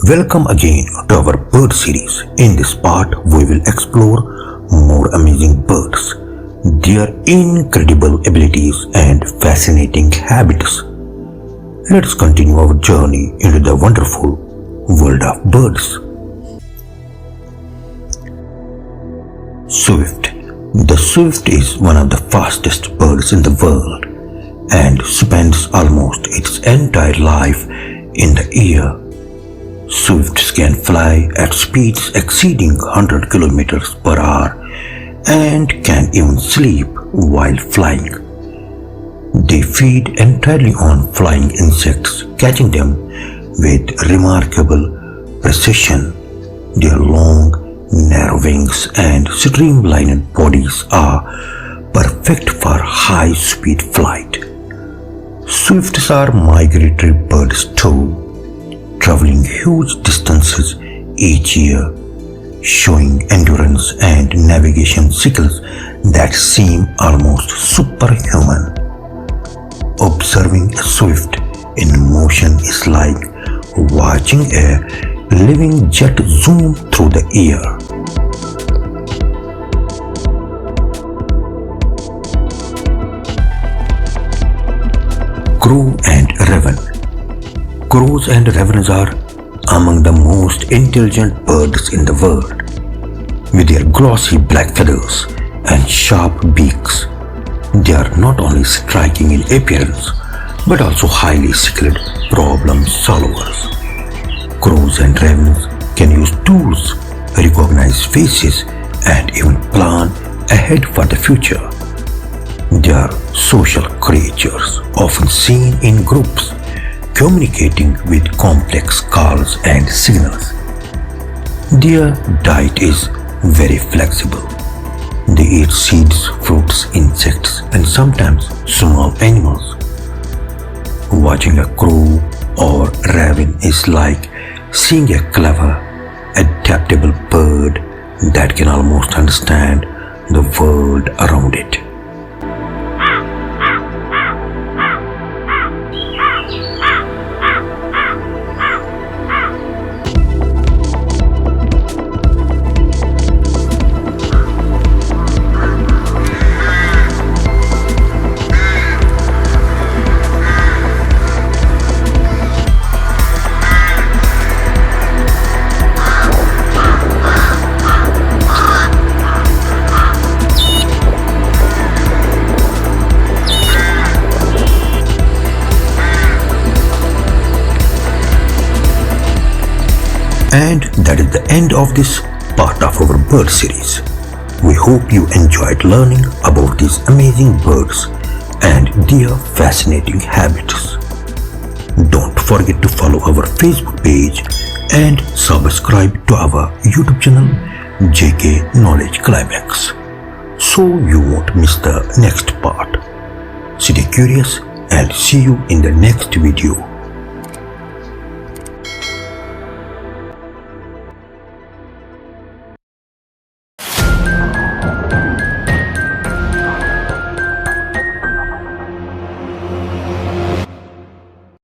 Welcome again to our bird series. In this part, we will explore more amazing birds, their incredible abilities and fascinating habits. Let's continue our journey into the wonderful world of birds. Swift. The swift is one of the fastest birds in the world and spends almost its entire life in the air. Swifts can fly at speeds exceeding 100 kilometers per hour and can even sleep while flying. They feed entirely on flying insects, catching them with remarkable precision. Their long, narrow wings and streamlined bodies are perfect for high-speed flight. Swifts are migratory birds too, traveling huge distances each year, showing endurance and navigation skills that seem almost superhuman. Observing a swift in motion is like watching a living jet zoom through the air. Crow and Raven. Crows and ravens are among the most intelligent birds in the world. With their glossy black feathers and sharp beaks, they are not only striking in appearance but also highly skilled problem solvers. Crows and ravens can use tools, recognize faces, and even plan ahead for the future. They are social creatures, often seen in groups, communicating with complex calls and signals. Their diet is very flexible. They eat seeds, fruits, insects, and sometimes small animals. Watching a crow or raven is like seeing a clever, adaptable bird that can almost understand the world around it. And that is the end of this part of our bird series. We hope you enjoyed learning about these amazing birds and their fascinating habits. Don't forget to follow our Facebook page and subscribe to our YouTube channel JK Knowledge Climax so you won't miss the next part. Stay curious and see you in the next video.